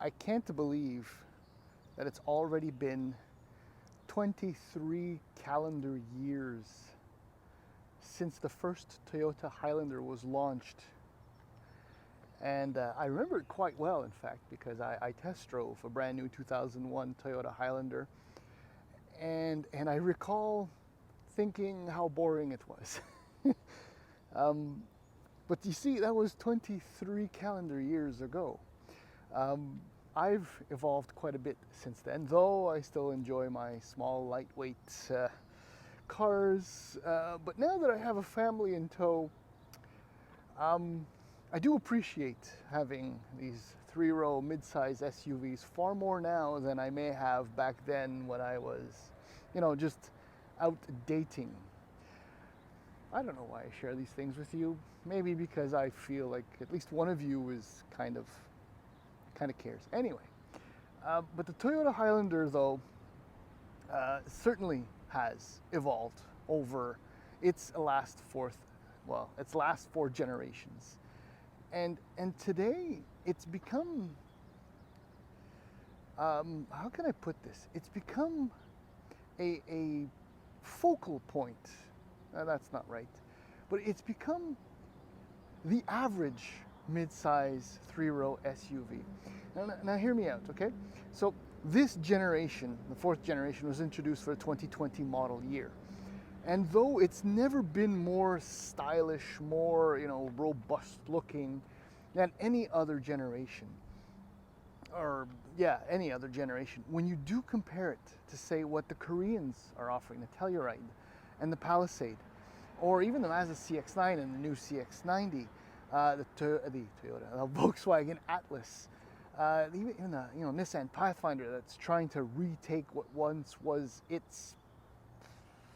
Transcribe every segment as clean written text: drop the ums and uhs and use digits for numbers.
I can't believe that it's already been 23 calendar years since the first Toyota Highlander was launched. And I remember it quite well, in fact, because I test drove a brand new 2001 Toyota Highlander. And I recall thinking how boring it was. But you see, that was 23 calendar years ago. I've evolved quite a bit since then, though I still enjoy my small, lightweight cars. But now that I have a family in tow, I do appreciate having these three-row mid-size SUVs far more now than I may have back then when I was, just out dating. I don't know why I share these things with you. Maybe because I feel like at least one of you is kind of cares. Anyway, but the Toyota Highlander, though, certainly has evolved over its last four generations. And today it's become, how can I put this? It's become a focal point. That's not right. But it's become the average mid-size three-row SUV. Now hear me out, okay? So this generation, the fourth generation, was introduced for the 2020 model year. And though it's never been more stylish, more, robust looking than any other generation, any other generation, when you do compare it to, say, what the Koreans are offering, the Telluride and the Palisade, or even the Mazda CX-9 and the new CX-90, the Toyota, the Volkswagen Atlas, even the Nissan Pathfinder that's trying to retake what once was its,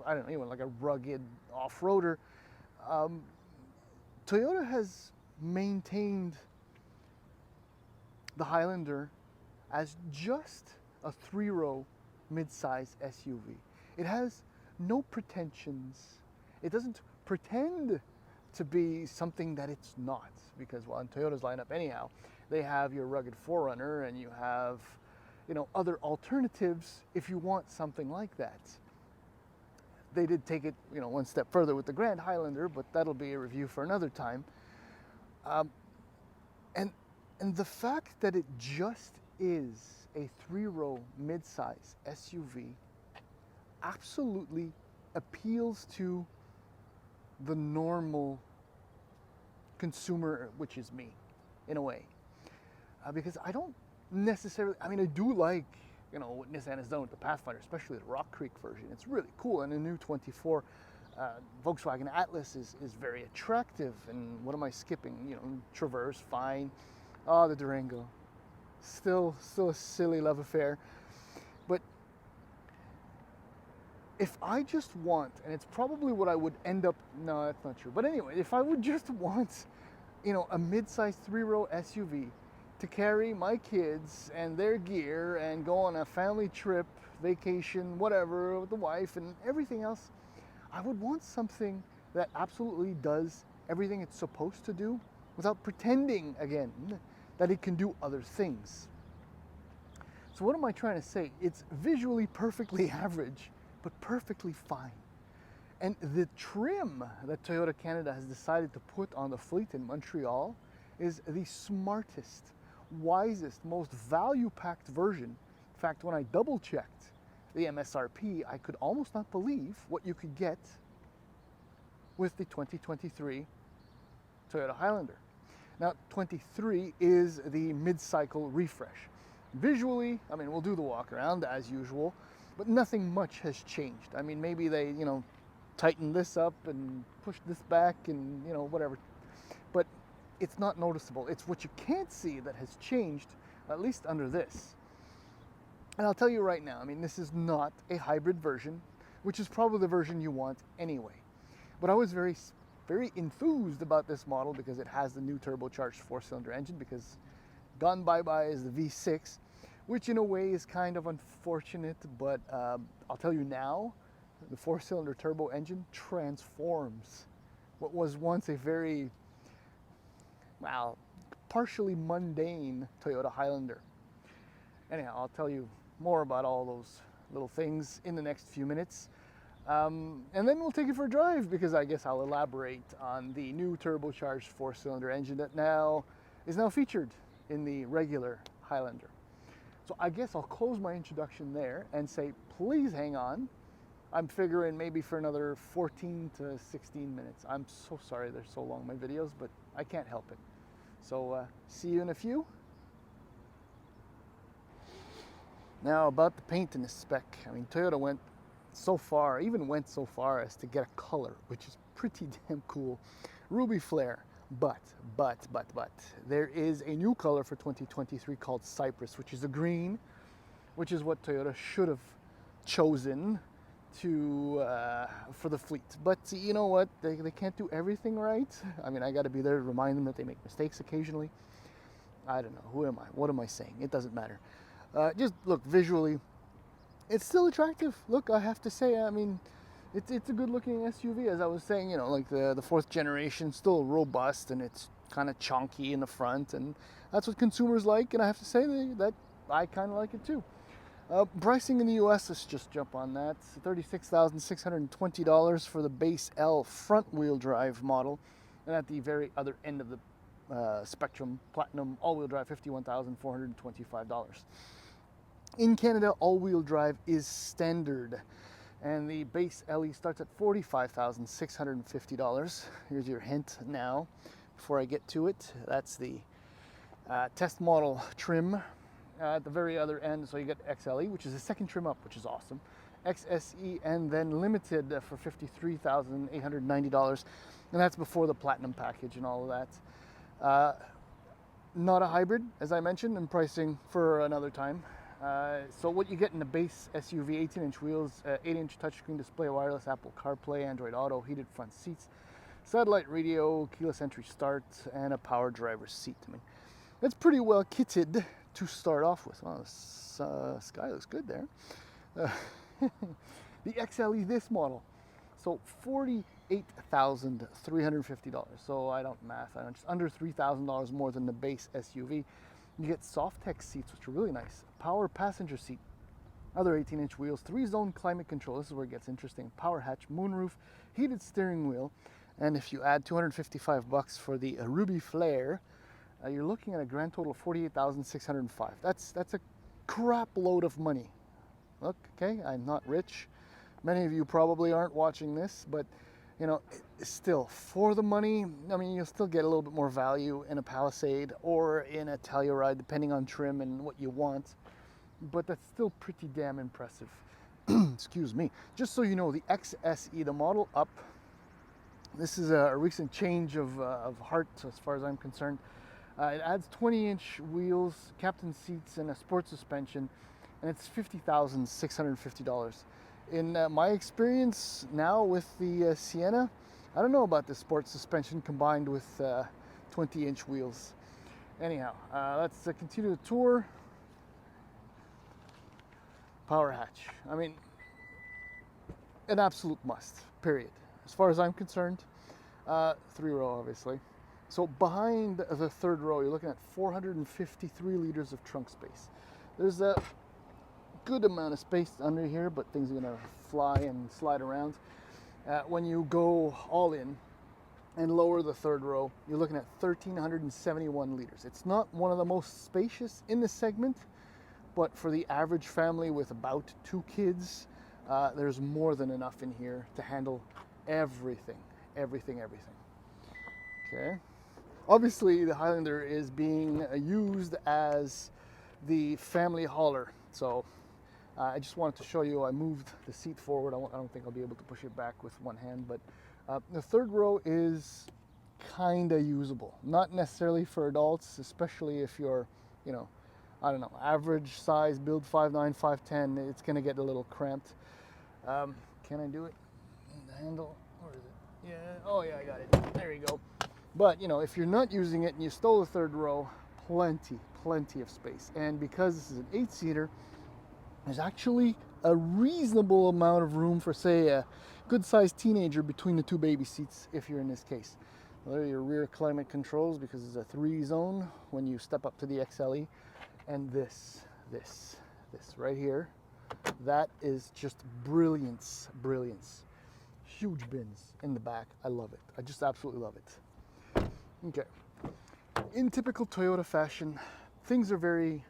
like a rugged off-roader. Toyota has maintained the Highlander as just a three-row mid-size SUV. It has no pretensions. It doesn't pretend to be something that it's not, because in Toyota's lineup anyhow, they have your rugged 4Runner and you have, other alternatives if you want something like that. They did take it, one step further with the Grand Highlander, but that'll be a review for another time. And the fact that it just is a three-row mid-size SUV absolutely appeals to the normal consumer, which is me, in a way. Because I don't necessarily, I do like, what Nissan has done with the Pathfinder, especially the Rock Creek version. It's really cool, and the new 24 Volkswagen Atlas is very attractive. And what am I skipping? Traverse, fine. Oh, the Durango, still a silly love affair. But if I just want, and it's probably what I would end up, no, that's not true. But anyway, if I would just want, a mid-sized three-row SUV to carry my kids and their gear and go on a family trip, vacation, whatever, with the wife and everything else, I would want something that absolutely does everything it's supposed to do without pretending, again, that it can do other things. So what am I trying to say? It's visually perfectly average, but perfectly fine. And the trim that Toyota Canada has decided to put on the fleet in Montreal is the smartest, wisest, most value-packed version. In fact, when I double-checked the MSRP, I could almost not believe what you could get with the 2023 Toyota Highlander. Now, 23 is the mid-cycle refresh. Visually, we'll do the walk around as usual, but nothing much has changed. Maybe they, tightened this up and pushed this back and, whatever. But it's not noticeable. It's what you can't see that has changed, at least under this. And I'll tell you right now, this is not a hybrid version, which is probably the version you want anyway. But I was very enthused about this model because it has the new turbocharged four-cylinder engine, because gone bye-bye is the V6, which in a way is kind of unfortunate, but I'll tell you now, the four-cylinder turbo engine transforms what was once a very, partially mundane Toyota Highlander. Anyhow, I'll tell you more about all those little things in the next few minutes. And then we'll take it for a drive, because I guess I'll elaborate on the new turbocharged 4-cylinder engine that is now featured in the regular Highlander. So I guess I'll close my introduction there and say, please hang on. I'm figuring maybe for another 14 to 16 minutes. I'm so sorry they're so long, my videos, but I can't help it. So see you in a few. Now about the paint in this spec. I mean, Toyota went so far as to get a color, which is pretty damn cool. Ruby Flare. But, there is a new color for 2023 called Cypress, which is a green, which is what Toyota should have chosen for the fleet. But you know what? They can't do everything right. I mean, I got to be there to remind them that they make mistakes occasionally. I don't know. Who am I? What am I saying? It doesn't matter. Just look, visually, it's still attractive. Look, I have to say, I mean, it's a good looking SUV. As I was saying, you know, like the fourth generation, still robust, and it's kind of chunky in the front, and that's what consumers like, and I have to say that I kind of like it too. Pricing in the US, let's just jump on that. $36,620 for the base L front wheel drive model, and at the very other end of the spectrum, Platinum all-wheel drive, $51,425. In Canada, all-wheel drive is standard, and the base LE starts at $45,650. Here's your hint now, before I get to it. That's the test model trim at the very other end. So you get XLE, which is the second trim up, which is awesome. XSE, and then Limited for $53,890, and that's before the Platinum package and all of that. Not a hybrid, as I mentioned, and pricing for another time. So what you get in the base SUV, 18-inch wheels, 8-inch touchscreen display, wireless Apple CarPlay, Android Auto, heated front seats, satellite radio, keyless entry start, and a power driver's seat. I mean, it's pretty well kitted to start off with. Wow, this sky looks good there. The XLE, this model, so $48,350. So I don't math, just under $3,000 more than the base SUV. You get Softex seats, which are really nice. Power passenger seat, other 18-inch wheels, 3-zone climate control. This is where it gets interesting. Power hatch, moonroof, heated steering wheel, and if you add $255 for the Ruby Flare, you're looking at a grand total of $48,605. That's a crap load of money. Look, okay, I'm not rich. Many of you probably aren't watching this, but you know, still, for the money, I mean, you'll still get a little bit more value in a Palisade or in a Telluride, depending on trim and what you want. But that's still pretty damn impressive. Excuse me. Just so you know, the XSE, the model up, this is a recent change of heart, as far as I'm concerned. It adds 20-inch wheels, captain seats, and a sport suspension, and it's $50,650. In my experience now with the Sienna, I don't know about the sport suspension combined with 20-inch wheels. Anyhow, let's continue the tour. Power hatch. I mean, an absolute must, period. As far as I'm concerned, 3-row obviously. So behind the third row, you're looking at 453 liters of trunk space. There's a good amount of space under here, but things are gonna fly and slide around. When you go all in and lower the third row, you're looking at 1,371 liters. It's not one of the most spacious in the segment, but for the average family with about 2 kids, there's more than enough in here to handle everything. Okay. Obviously, the Highlander is being used as the family hauler. So I just wanted to show you, I moved the seat forward. I don't think I'll be able to push it back with one hand, but the third row is kind of usable. Not necessarily for adults, especially if you're, you know, I don't know, average size, build 5'9", 5'10", it's gonna get a little cramped. Can I do it? The handle, where is it? Yeah, oh yeah, I got it. There you go. But, you know, if you're not using it and you stole the third row, plenty of space. And because this is an 8-seater, there's actually a reasonable amount of room for, say, a good-sized teenager between the 2 baby seats, if you're in this case. Well, there are your rear climate controls, because it's a 3-zone when you step up to the XLE. And this this right here. That is just brilliance. Huge bins in the back. I love it. I just absolutely love it. Okay. In typical Toyota fashion, things are very,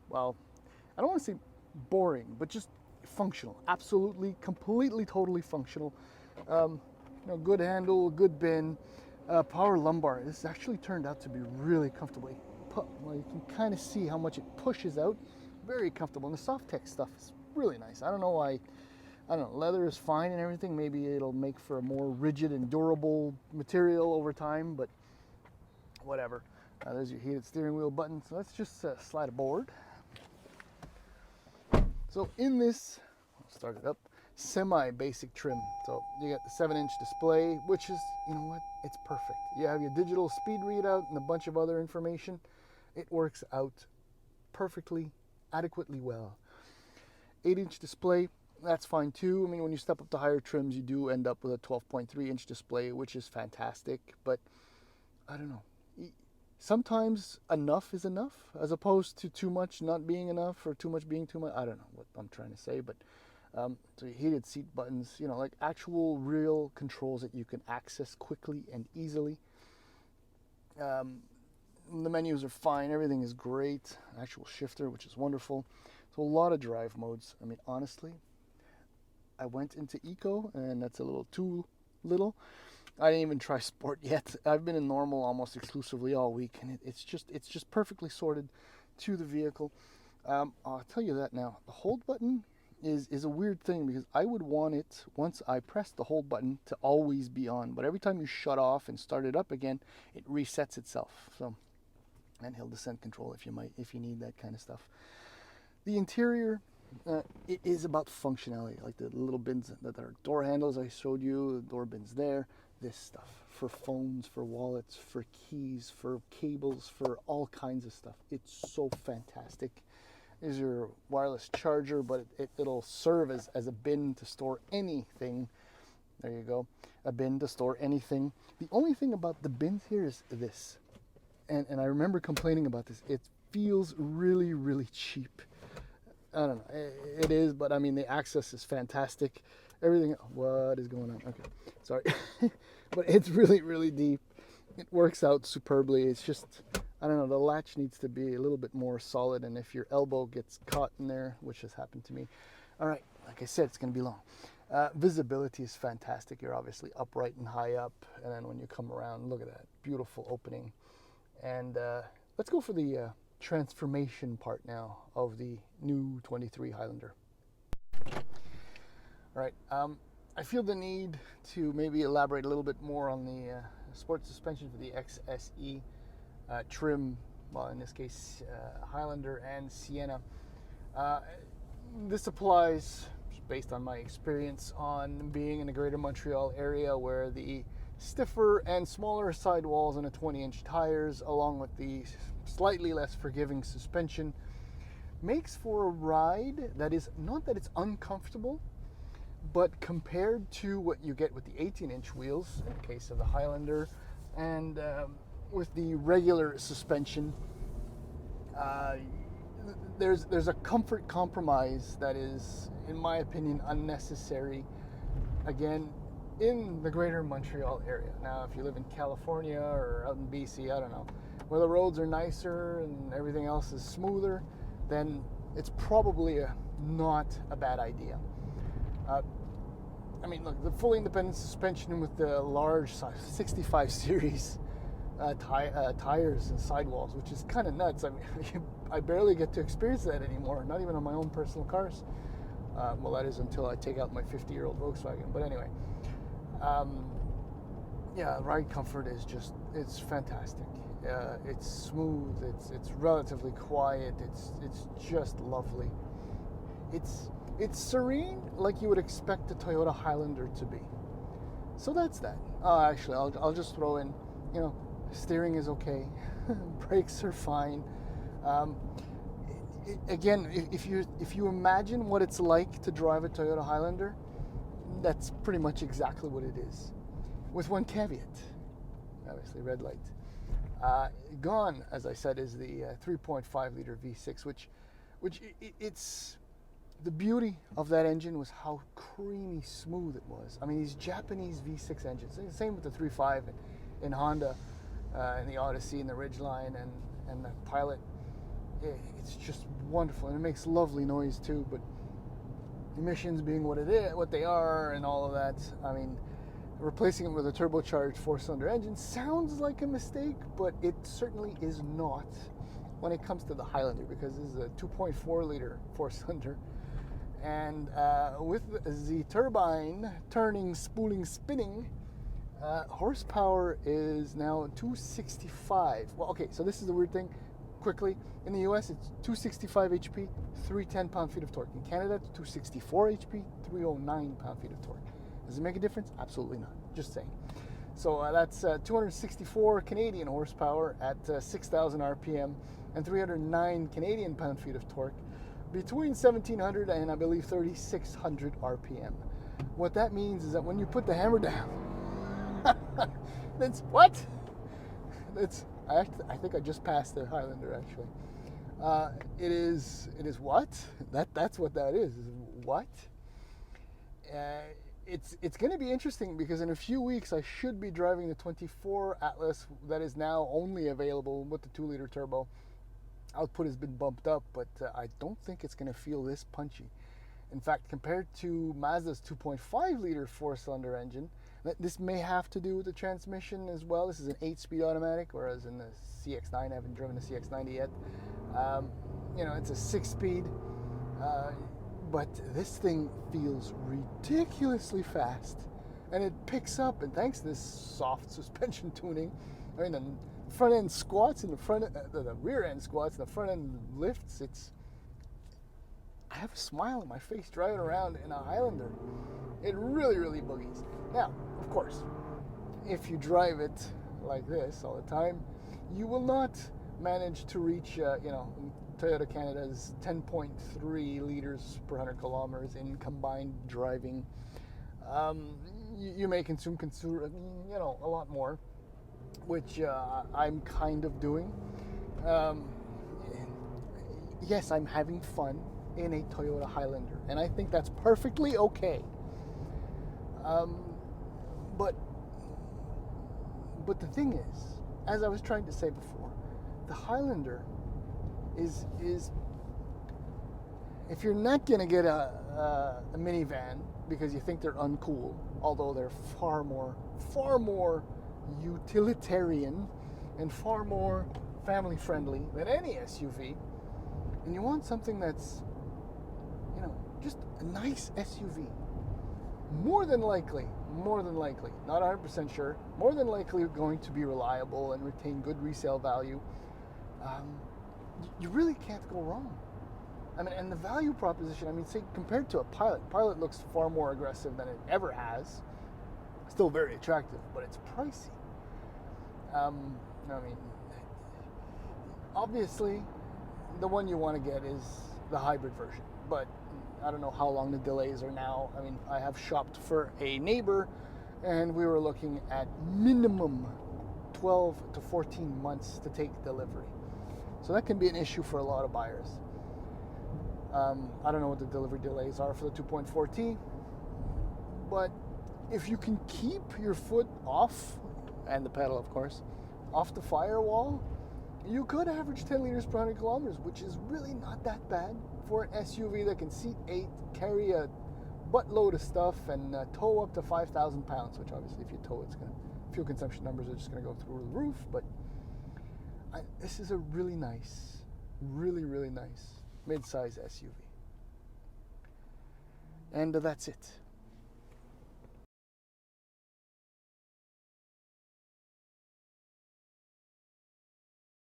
well, I don't want to say boring, but just functional. Absolutely, completely, totally functional. Good handle, good bin, power lumbar. This actually turned out to be really comfortable. Well, you can kind of see how much it pushes out. Very comfortable. And the soft tech stuff is really nice. I don't know why. I don't know. Leather is fine and everything. Maybe it'll make for a more rigid and durable material over time, but whatever. There's your heated steering wheel button. So let's just slide aboard. So in this, I'll start it up, semi-basic trim. So you got the 7-inch display, which is, you know what, it's perfect. You have your digital speed readout and a bunch of other information. It works out perfectly, adequately well. 8-inch display, that's fine too. I mean, when you step up to higher trims, you do end up with a 12.3-inch display, which is fantastic. But I don't know. Sometimes enough is enough, as opposed to too much not being enough or too much being too much. I don't know what I'm trying to say, but so heated seat buttons, you know, like actual real controls that you can access quickly and easily. The menus are fine. Everything is great. Actual shifter, which is wonderful. So a lot of drive modes. I mean, honestly, I went into Eco, and that's a little too little. I didn't even try Sport yet. I've been in normal almost exclusively all week, and it's just perfectly sorted to the vehicle. I'll tell you that now. The hold button is a weird thing, because I would want it, once I press the hold button, to always be on. But every time you shut off and start it up again, it resets itself. So, and hill descent control if you need that kind of stuff. The interior, it is about functionality, like the little bins that are door handles I showed you, the door bins there. This stuff for phones, for wallets, for keys, for cables, for all kinds of stuff. It's so fantastic. Is your wireless charger, but it'll serve as a bin to store anything. There you go, a bin to store anything. The only thing about the bins here is this, and I remember complaining about this. It feels really, really cheap. I don't know, it is, but I mean, the access is fantastic. Everything, what is going on? Okay, sorry. But it's really, really deep. It works out superbly. It's just, I don't know, the latch needs to be a little bit more solid, and if your elbow gets caught in there, which has happened to me. All right, like I said, it's going to be long. Visibility is fantastic. You're obviously upright and high up, and then when you come around, look at that beautiful opening. And let's go for the transformation part now of the new 23 Highlander. All right, I feel the need to maybe elaborate a little bit more on the sports suspension for the XSE trim, well, in this case, Highlander and Sienna. This applies, based on my experience, on being in the greater Montreal area, where the stiffer and smaller sidewalls and the 20-inch tires, along with the slightly less forgiving suspension, makes for a ride that is, not that it's uncomfortable, but compared to what you get with the 18-inch wheels, in the case of the Highlander, and with the regular suspension, there's a comfort compromise that is, in my opinion, unnecessary, again, in the greater Montreal area. Now, if you live in California or out in BC, I don't know, where the roads are nicer and everything else is smoother, then it's probably not a bad idea. I mean, look, the fully independent suspension with the large 65 series tires and sidewalls, which is kind of nuts. I mean, I barely get to experience that anymore, not even on my own personal cars. Well, that is until I take out my 50-year-old Volkswagen. But anyway, yeah, ride comfort is just, it's fantastic. It's smooth, it's relatively quiet, it's just lovely. It's serene, like you would expect a Toyota Highlander to be. So that's that. Actually, I'll just throw in, you know, steering is okay, brakes are fine. Again, if you imagine what it's like to drive a Toyota Highlander, that's pretty much exactly what it is, with one caveat. Obviously, red light. Gone, as I said, is the 3.5 liter V6, it's the beauty of that engine was how creamy smooth it was. I mean, these Japanese V6 engines, same with the 3.5 in Honda, and the Odyssey and the Ridgeline and the Pilot. It's just wonderful, and it makes lovely noise too. But emissions being what they are, and all of that, I mean, replacing it with a turbocharged 4-cylinder engine sounds like a mistake, but it certainly is not when it comes to the Highlander, because this is a 2.4 liter 4-cylinder, and with the turbine turning, spooling, spinning, horsepower is now 265. Well, okay, so this is the weird thing. Quickly, in the US, it's 265 HP, 310 pound-feet of torque. In Canada, 264 HP, 309 pound-feet of torque. Does it make a difference? Absolutely not. Just saying. So that's 264 Canadian horsepower at 6,000 RPM and 309 Canadian pound-feet of torque between 1,700 and I believe 3,600 RPM. What that means is that when you put the hammer down, that's what? I think I just passed the Highlander actually. It is what? That's what that is what? It's going to be interesting because in a few weeks I should be driving the 24 Atlas that is now only available with the 2-liter turbo. Output has been bumped up, but I don't think it's going to feel this punchy. In fact, compared to Mazda's 2.5 liter 4-cylinder engine, this may have to do with the transmission as well. This is an 8-speed automatic, whereas in the CX-9, I haven't driven the CX-90 yet. It's a 6-speed, but this thing feels ridiculously fast, and it picks up. And thanks to this soft suspension tuning, I mean, the front end squats and the rear end squats and the front end lifts. I have a smile on my face driving around in a Highlander. It really, really boogies. Now, of course, if you drive it like this all the time, you will not manage to reach, Toyota Canada's 10.3 liters per 100 kilometers in combined driving. You may consume a lot more, which I'm kind of doing. Yes, I'm having fun in a Toyota Highlander, and I think that's perfectly okay. But the thing is, as I was trying to say before, the Highlander is if you're not going to get a minivan because you think they're uncool, although they're far more utilitarian and far more family friendly than any SUV, and you want something that's just a nice SUV, more than likely, not 100% sure, more than likely going to be reliable and retain good resale value, you really can't go wrong. I mean, and the value proposition, I mean, say compared to a Pilot looks far more aggressive than it ever has. Still very attractive, but it's pricey. I mean, obviously, the one you want to get is the hybrid version, but I don't know how long the delays are now. I mean, I have shopped for a neighbor, and we were looking at minimum 12 to 14 months to take delivery. So that can be an issue for a lot of buyers. I don't know what the delivery delays are for the 2.4T, but if you can keep your foot off, and the pedal of course, off the firewall, you could average 10 liters per 100 kilometers, which is really not that bad for an SUV that can seat 8, carry a buttload of stuff, and tow up to 5,000 pounds, which obviously if you tow, fuel consumption numbers are just going to go through the roof. But this is a really nice mid-size SUV. And that's it.